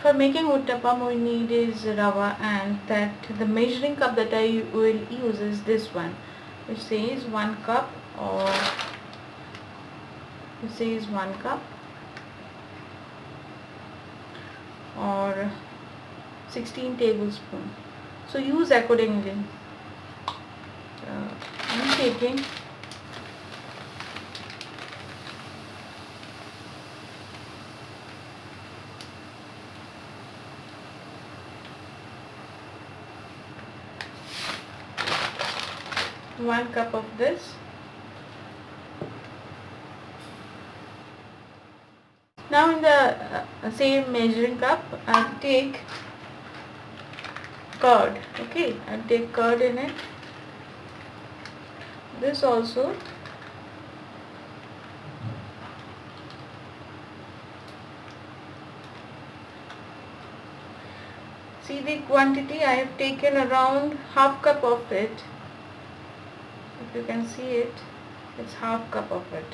For making uttapam we need is rava, and that the measuring cup that I will use is this one, which says 1 cup, or it says 1 cup or 16 tablespoons. So use accordingly. I'm taking 1 cup of this. Now in the same measuring cup I'll take curd. Okay, I'll take curd in it. This also. See the quantity, I have taken around half cup of it. If you can see it, it's half cup of it.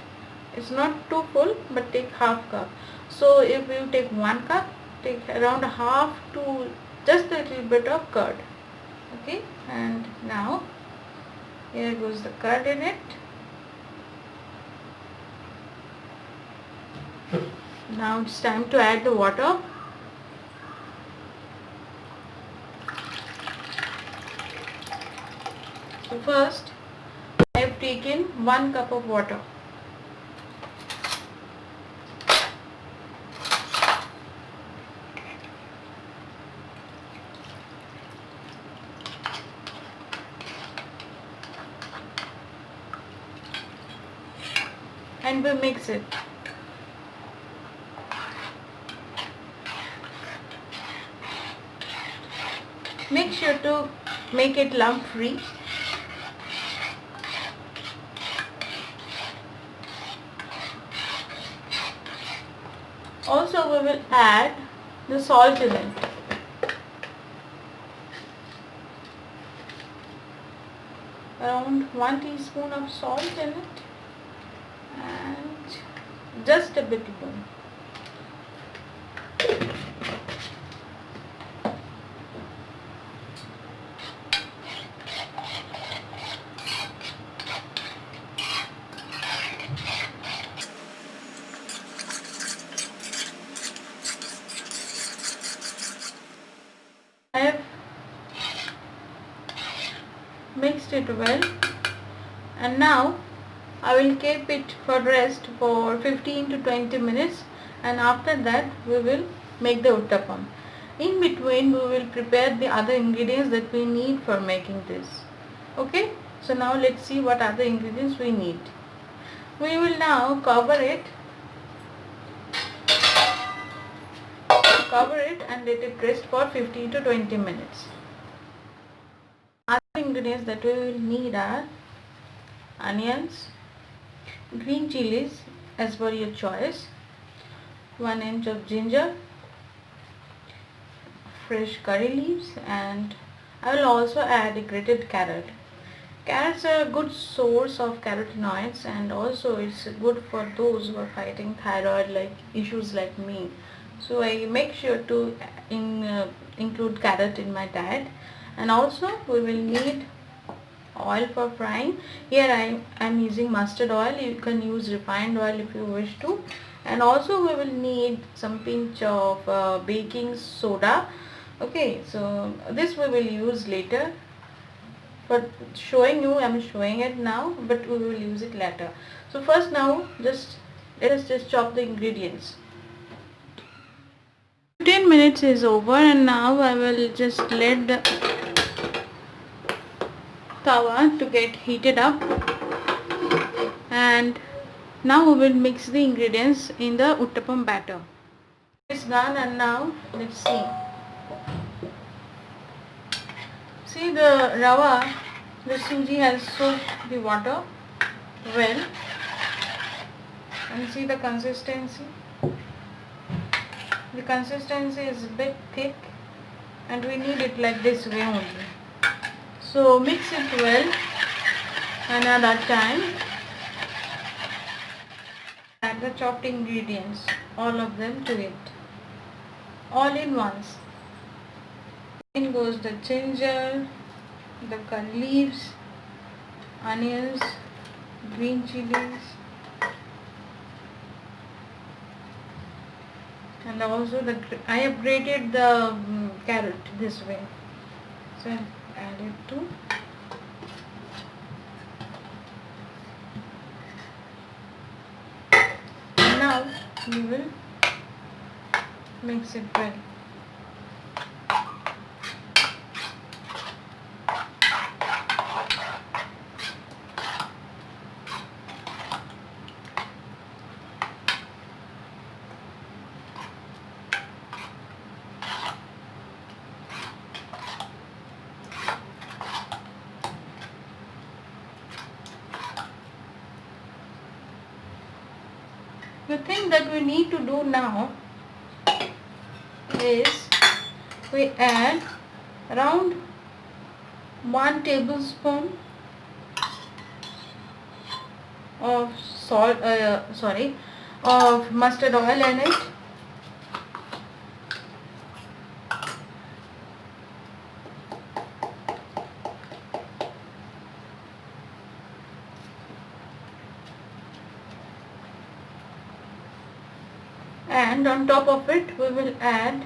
It's not too full, but take half cup. So if you take 1 cup, take around half to just a little bit of curd. Okay, and now here goes the curd in it. Now it's time to add the water. So first I have taken 1 cup of water. And we mix it. Make sure to make it lump free. Also we will add the salt in it. Around 1 teaspoon of salt in it, and just a bit more. I have mixed it well, and now I will keep it for rest for 15 to 20 minutes, and after that we will make the uttapam. In between we will prepare the other ingredients that we need for making this. Okay, so now let's see what other ingredients we need. We will now cover it and let it rest for 15 to 20 minutes. Other ingredients that we will need are onions, green chilies as per your choice, 1 inch of ginger, fresh curry leaves, and I will also add a grated carrot. Carrots are a good source of carotenoids, and also it's good for those who are fighting thyroid issues like me. So I make sure to include carrot in my diet. And also we will need oil for frying. Here I am using mustard oil. You can use refined oil if you wish to. And also we will need some pinch of baking soda. Okay, so this we will use later. For showing you, I am showing it now, but we will use it later. So first now let us just chop the ingredients. 15 minutes is over, and now I will just let the tawa to get heated up, and now we will mix the ingredients in the uttapam batter. It's done, and now let's see. See, the rava, the suji has soaked the water well, and see the consistency. The consistency is a bit thick, and we need it like this way only. So mix it well, and at that time add the chopped ingredients, all of them to it. all in once. In goes the ginger, the curry leaves, onions, green chilies, and also I have grated the carrot this way. So add it too. Now we will mix it well. The thing that we need to do now is we add around 1 tablespoon of of mustard oil in it, and on top of it we will add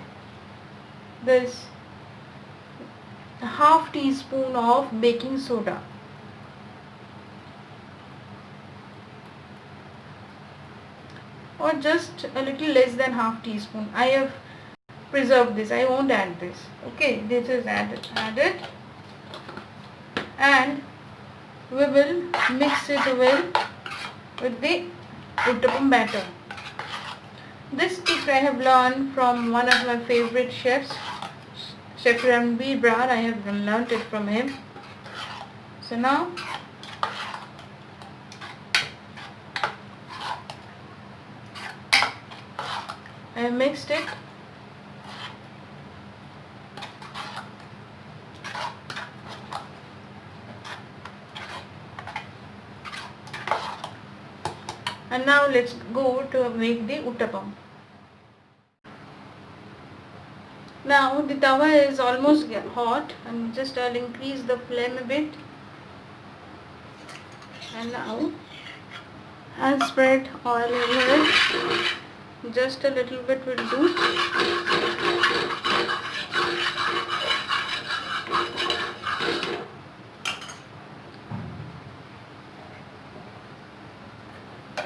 this half teaspoon of baking soda. Or just a little less than half teaspoon. I have preserved this. I won't add this. Okay, this is added, and we will mix it well with the uttapam batter. This trick I have learned from one of my favorite chefs, Chef Ranveer Brar. I have learned it from him. So now I have mixed it. And now let's go to make the uttapam. Now the tawa is almost hot, and just I'll increase the flame a bit. And now I'll spread oil over it. Just a little bit will do.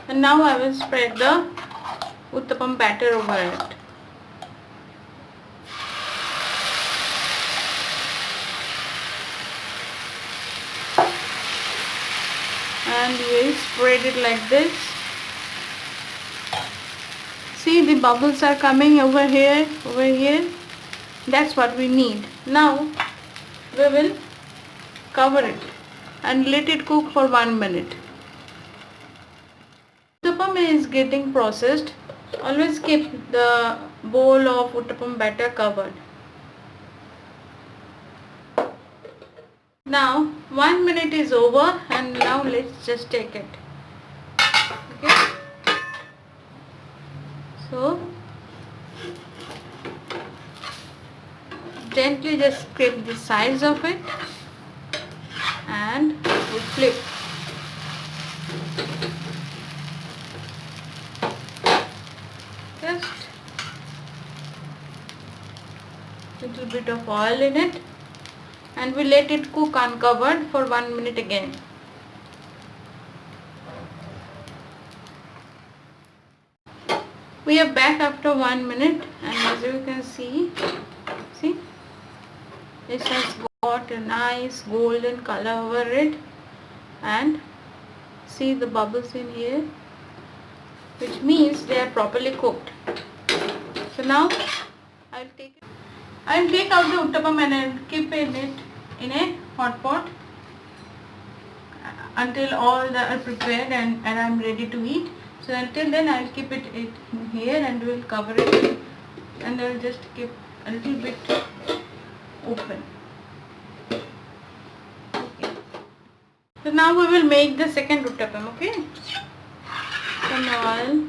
And now I will spread the uttapam batter over it. And we spread it like this. See, the bubbles are coming over here, That's what we need. Now we will cover it and let it cook for 1 minute. Uttapam is getting processed. Always keep the bowl of uttapam batter covered. Now 1 minute is over, and now let's just take it. Okay. So gently just scrape the sides of it and we flip. Just little bit of oil in it, and we let it cook uncovered for 1 minute again. We are back after 1 minute, and as you can see, this has got a nice golden color over it, and see the bubbles in here, which means they are properly cooked. So now I'll take out the uttapam and I'll keep it in a hot pot until all that are prepared and I'm ready to eat. So until then I'll keep it in here, and we'll cover it, and I'll just keep a little bit open. Okay. So now we will make the second uttapam. Okay. Some oil.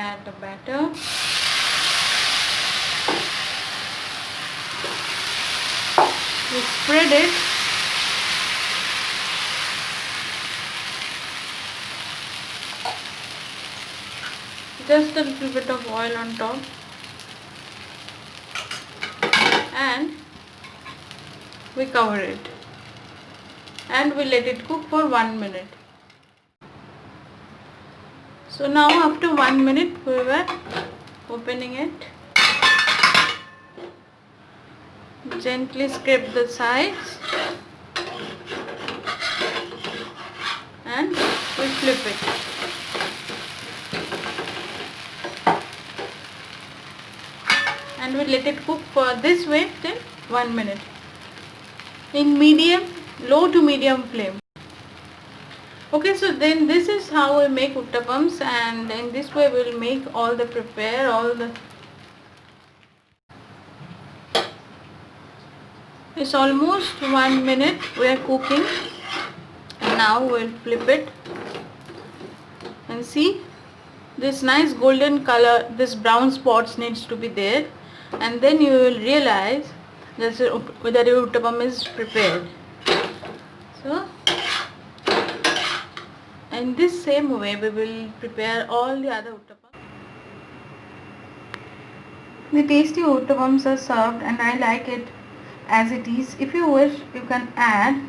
add the batter. We spread it. Just a little bit of oil on top, and we cover it and we let it cook for 1 minute. So now after 1 minute we were opening it. Gently scrape the sides and we flip it. And we let it cook for this way till 1 minute in low to medium flame. Okay, so then this is how we make uttapams, and in this way we will make it's almost 1 minute we are cooking, and now we'll flip it and see this nice golden color, this brown spots needs to be there, and then you will realize whether your uttapam is prepared. So in this same way we will prepare all the other uttapams. The tasty uttapams are served, and I like it as it is. If you wish, you can add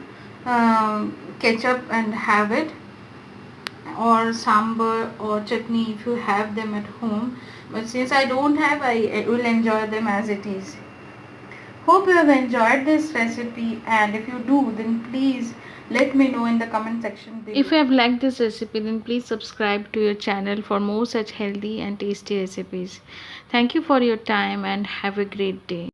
ketchup and have it, or sambar or chutney if you have them at home, but since I don't have, I will enjoy them as it is. Hope you have enjoyed this recipe, and if you do, then please let me know in the comment section below. If you have liked this recipe, then please subscribe to your channel for more such healthy and tasty recipes. Thank you for your time and have a great day.